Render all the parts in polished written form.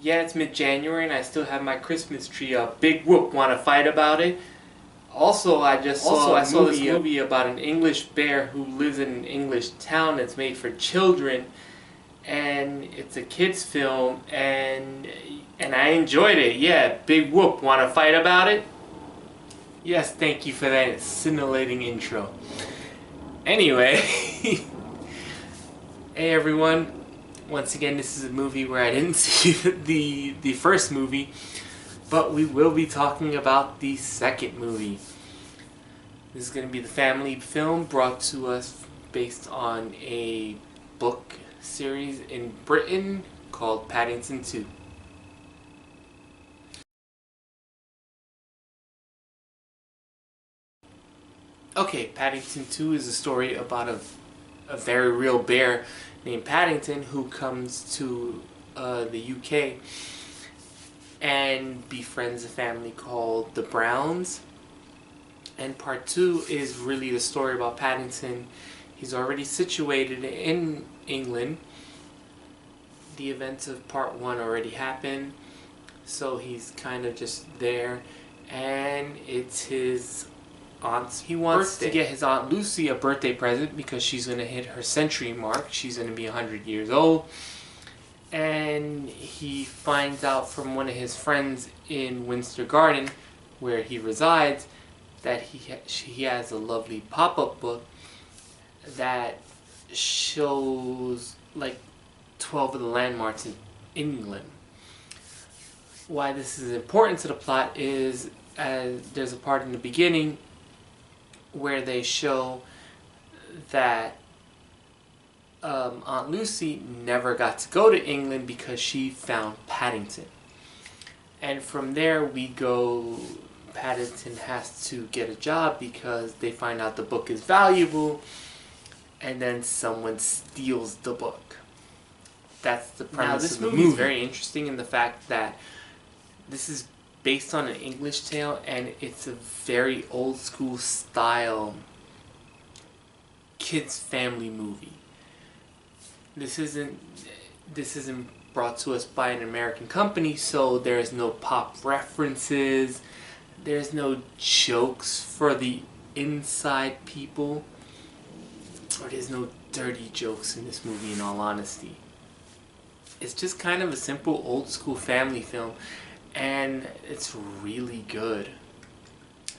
Yeah, it's mid-January and I still have my Christmas tree up. Big whoop, wanna fight about it? Also, I saw this movie about an English bear who lives in an English town that's made for children, and it's a kids film, and I enjoyed it. Yeah, big whoop, wanna fight about it? Yes, thank you for that scintillating intro. Anyway, hey everyone. Once again, this is a movie where I didn't see the first movie, but we will be talking about the second movie. This is going to be the family film brought to us based on a book series in Britain called Paddington 2. Okay, Paddington 2 is a story about a very real bear named Paddington who comes to the UK and befriends a family called the Browns. And part 2 is really the story about Paddington. He's already situated in England. The events of part 1 already happened, so he's kind of just there. And it's his aunt's He wants to get his Aunt Lucy a birthday present because she's going to hit her century mark. She's going to be 100 years old. And he finds out from one of his friends in Windsor Garden, where he resides, that he has a lovely pop-up book that shows like 12 of the landmarks in England. Why this is important to the plot is there's a part in the beginning where they show that Aunt Lucy never got to go to England because she found Paddington. And from there we go, Paddington has to get a job because they find out the book is valuable, and then someone steals the book. That's the premise of the movie. This movie is very interesting in the fact that this is based on an English tale, and it's a very old school style kids family movie. This isn't brought to us by an American company, so there's no pop references, there's no jokes for the inside people, or there's no dirty jokes in this movie, in all honesty. It's just kind of a simple old school family film, and it's really good.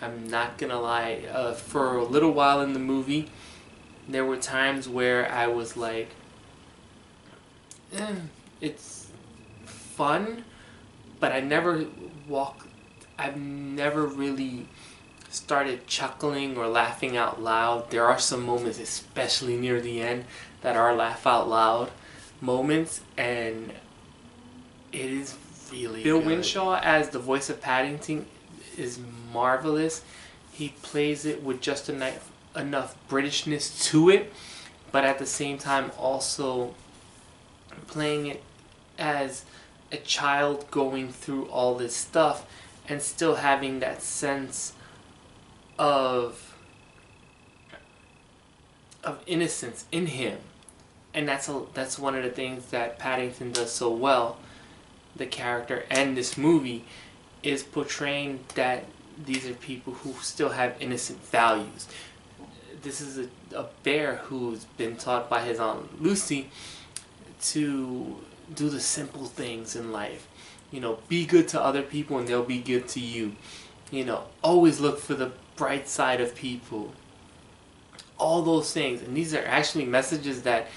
I'm not gonna lie, for a little while in the movie, there were times where I was like, it's fun, but I've never really started chuckling or laughing out loud. There are some moments, especially near the end, that are laugh out loud moments, and it is really Bill good. Winshaw as the voice of Paddington is marvelous. He plays it with just enough Britishness to it, but at the same time also playing it as a child going through all this stuff and still having that sense of innocence in him. And that's one of the things that Paddington does so well, the character and this movie, is portraying that these are people who still have innocent values. This is a bear who's been taught by his Aunt Lucy to do the simple things in life. You know, be good to other people and they'll be good to you. You know, always look for the bright side of people. All those things. And these are actually messages that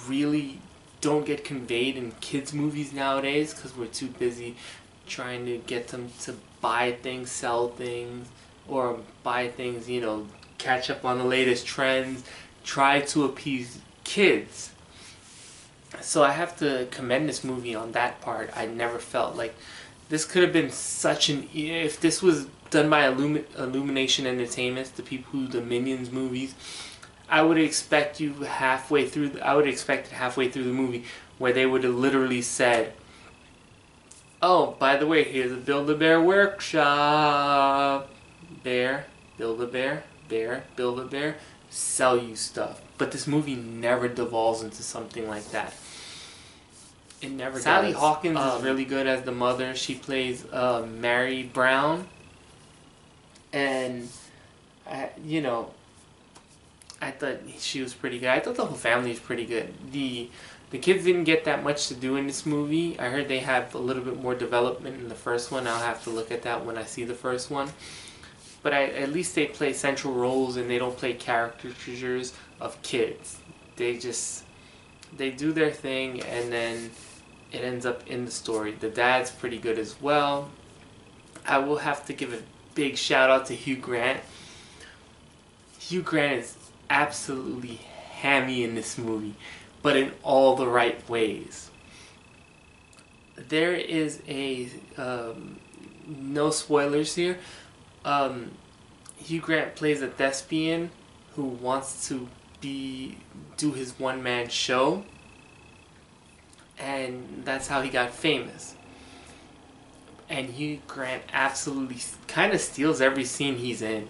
really don't get conveyed in kids' movies nowadays because we're too busy trying to get them to buy things, sell things, or buy things, you know, catch up on the latest trends, try to appease kids. So I have to commend this movie on that part. I never felt like this could have been such an... If this was done by Illumination Entertainment, the people who do the Minions movies, I would expect it halfway through the movie where they would have literally said, oh, by the way, here's a Build-A-Bear workshop. Bear, Build-A-Bear, bear, Build-A-Bear, sell you stuff. But this movie never devolves into something like that. It never Sally does. Hawkins is really good as the mother. She plays Mary Brown. And, you know, I thought she was pretty good. I thought the whole family was pretty good. The kids didn't get that much to do in this movie. I heard they have a little bit more development in the first one. I'll have to look at that when I see the first one. But at least they play central roles and they don't play caricatures of kids. They do their thing and then it ends up in the story. The dad's pretty good as well. I will have to give a big shout out to Hugh Grant. Hugh Grant is absolutely hammy in this movie, but in all the right ways. There is a no spoilers here. Hugh Grant plays a thespian who wants to do his one-man show, and that's how he got famous. And Hugh Grant absolutely kind of steals every scene he's in.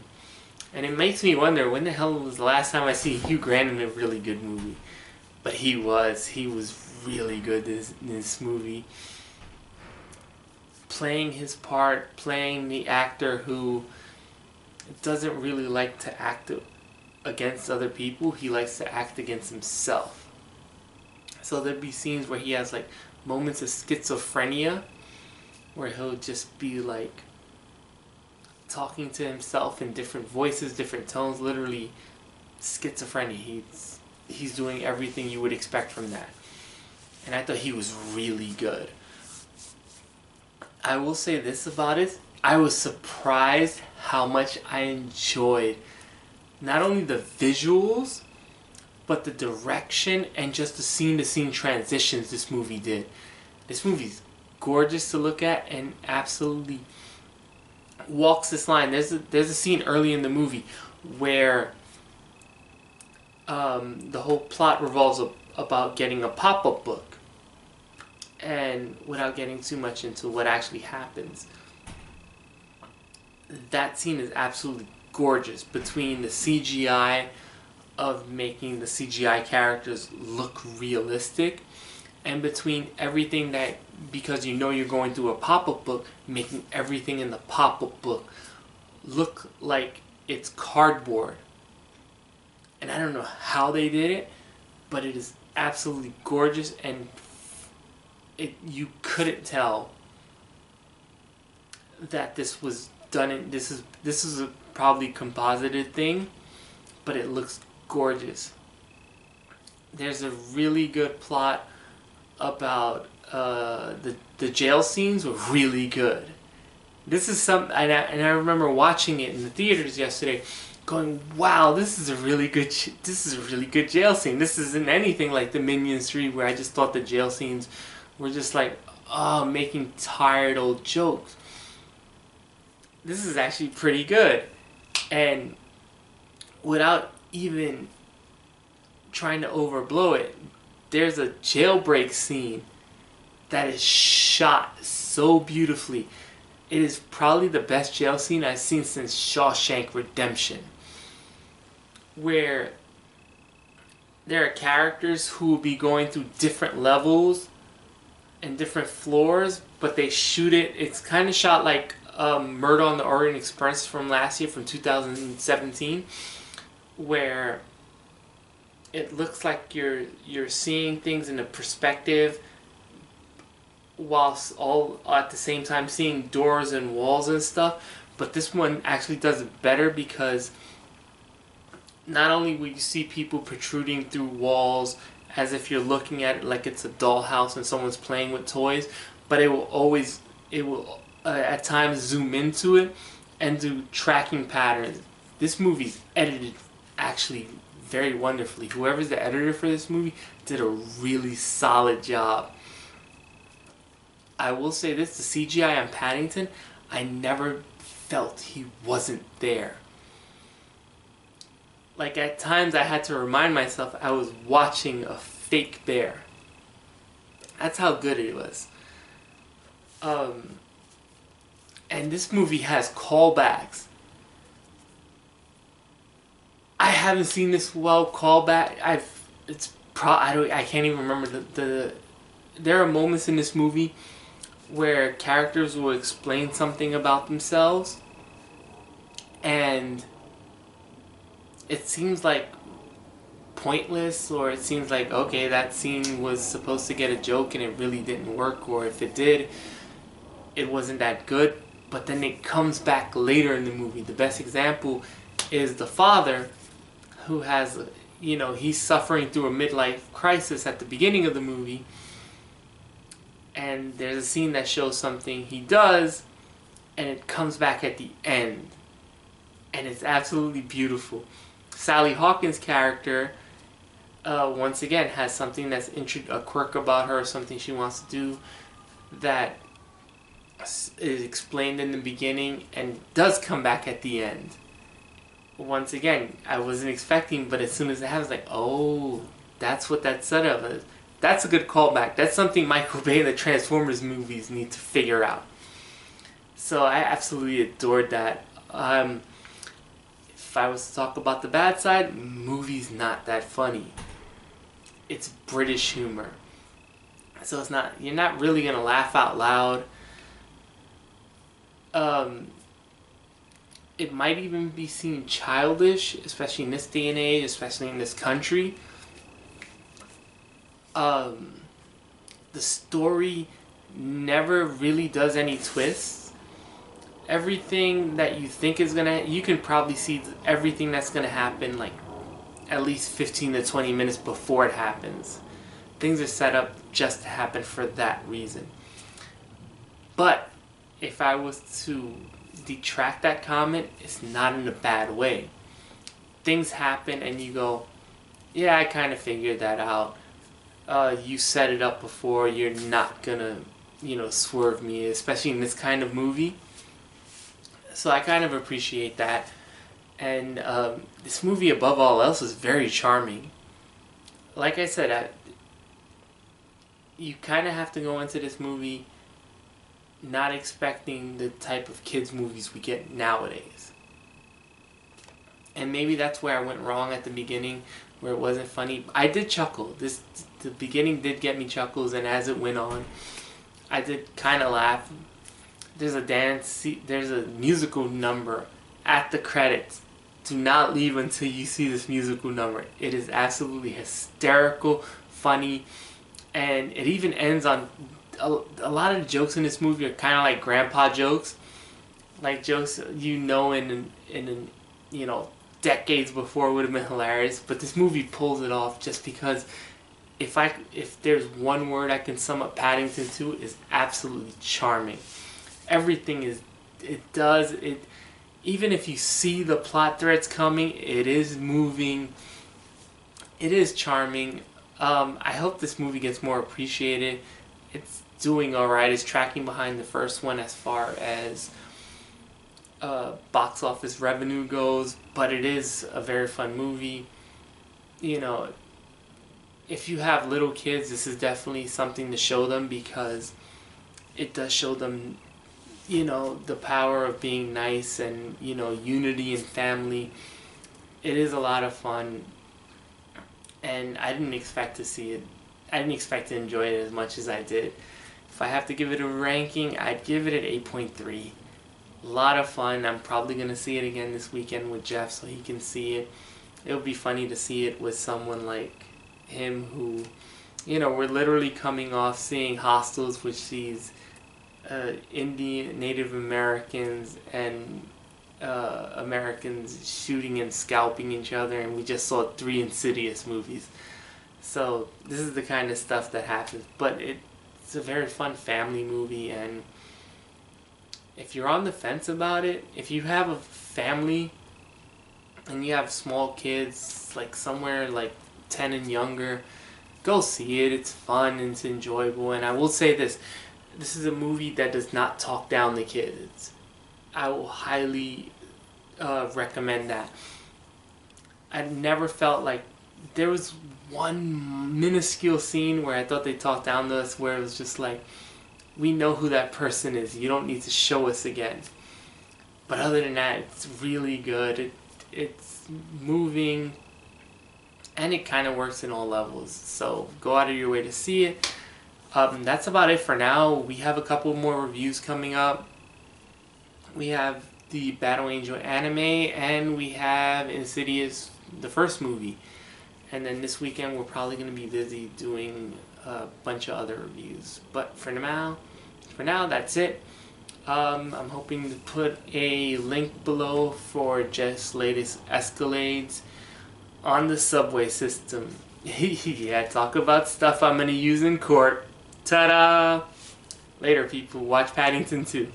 And it makes me wonder, when the hell was the last time I see Hugh Grant in a really good movie? But he was really good in this movie. Playing his part, playing the actor who doesn't really like to act against other people. He likes to act against himself. So there'd be scenes where he has like moments of schizophrenia, where he'll just be like talking to himself in different voices, different tones, literally schizophrenia. He's doing everything you would expect from that. And I thought he was really good. I will say this about it. I was surprised how much I enjoyed not only the visuals, but the direction and just the scene-to-scene transitions this movie did. This movie's gorgeous to look at and absolutely walks this line. There's a scene early in the movie where the whole plot revolves about getting a pop-up book. And without getting too much into what actually happens, that scene is absolutely gorgeous, between the CGI of making the CGI characters look realistic, and between everything that, because you know you're going through a pop-up book, making everything in the pop-up book look like it's cardboard. And I don't know how they did it, but it is absolutely gorgeous, and you couldn't tell that this was done in, this is a probably composited thing, but it looks gorgeous. There's a really good plot about the jail scenes were really good. This is and I remember watching it in the theaters yesterday, going, "Wow, this is a really good jail scene. This isn't anything like the Minions 3, where I just thought the jail scenes were just like, making tired old jokes. This is actually pretty good, and without even trying to overblow it, there's a jailbreak scene that is shot so beautifully. It is probably the best jail scene I've seen since Shawshank Redemption, where there are characters who will be going through different levels and different floors, but they shoot it. It's kind of shot like Murder on the Orient Express from last year, from 2017, where it looks like you're seeing things in a perspective, whilst all at the same time seeing doors and walls and stuff. But this one actually does it better, because not only will you see people protruding through walls as if you're looking at it like it's a dollhouse and someone's playing with toys, but it will at times zoom into it and do tracking patterns. This movie's edited actually very wonderfully. Whoever's the editor for this movie did a really solid job. I will say this, the CGI on Paddington, I never felt he wasn't there. Like, at times I had to remind myself I was watching a fake bear. That's how good it was. And this movie has callbacks. I haven't seen this well callback. I can't even remember the there are moments in this movie where characters will explain something about themselves, and it seems like pointless, or it seems like, okay, that scene was supposed to get a joke and it really didn't work, or if it did, it wasn't that good. But then it comes back later in the movie. The best example is the father, who has, he's suffering through a midlife crisis at the beginning of the movie, and there's a scene that shows something he does, and it comes back at the end, and it's absolutely beautiful. Sally Hawkins' character, once again, has something that's a quirk about her, something she wants to do that is explained in the beginning and does come back at the end. Once again, I wasn't expecting, but as soon as it happens, like, oh, that's what that setup is. That's a good callback. That's something Michael Bay and the Transformers movies need to figure out. So I absolutely adored that. If I was to talk about the bad side, movie's not that funny. It's British humor. So you're not really gonna laugh out loud. It might even be seen childish, especially in this day and age, especially in this country. The story never really does any twists. Everything that you think is you can probably see everything that's gonna happen like at least 15 to 20 minutes before it happens. Things are set up just to happen for that reason. But if I was to detract that comment, it's not in a bad way. Things happen and you go, yeah, I kind of figured that out. You set it up before, you're not gonna, swerve me, especially in this kind of movie. So I kind of appreciate that. And this movie, above all else, is very charming. Like I said, you kind of have to go into this movie not expecting the type of kids movies we get nowadays. And maybe that's where I went wrong at the beginning, where it wasn't funny. I did chuckle. The beginning did get me chuckles, and as it went on, I did kind of laugh. There's a musical number at the credits. Do not leave until you see this musical number. It is absolutely hysterical, funny, and it even ends on a lot of the jokes in this movie are kind of like grandpa jokes, like jokes in decades before would have been hilarious. But this movie pulls it off just because if there's one word I can sum up Paddington to, is absolutely charming. Everything even if you see the plot threads coming, it is moving. It is charming. I hope this movie gets more appreciated. It's doing alright. It's tracking behind the first one as far as box office revenue goes, but it is a very fun movie. If you have little kids, this is definitely something to show them, because it does show them the power of being nice and unity and family. It is a lot of fun, and I didn't expect to see it. I didn't expect to enjoy it as much as I did. If I have to give it a ranking, I'd give it an 8.3. A lot of fun. I'm probably going to see it again this weekend with Jeff so he can see it. It'll be funny to see it with someone like him who, we're literally coming off seeing Hostels, which sees Indian, Native Americans and Americans shooting and scalping each other, and we just saw 3 Insidious movies. So this is the kind of stuff that happens, but it's a very fun family movie. And if you're on the fence about it, if you have a family and you have small kids, like somewhere like 10 and younger, go see it. It's fun and it's enjoyable. And I will say this is a movie that does not talk down the kids. I will highly recommend that. I never felt like there was one minuscule scene where I thought they talked down to us, where it was just like, we know who that person is. You don't need to show us again. But other than that, it's really good. It's moving, and it kind of works in all levels. So go out of your way to see it. That's about it for now. We have a couple more reviews coming up. We have the Battle Angel anime, and we have Insidious, the first movie. And then this weekend we're probably going to be busy doing a bunch of other reviews. But for now, that's it. I'm hoping to put a link below for Jeff's latest Escalades on the subway system. Yeah, talk about stuff I'm going to use in court. Ta-da! Later, people. Watch Paddington 2.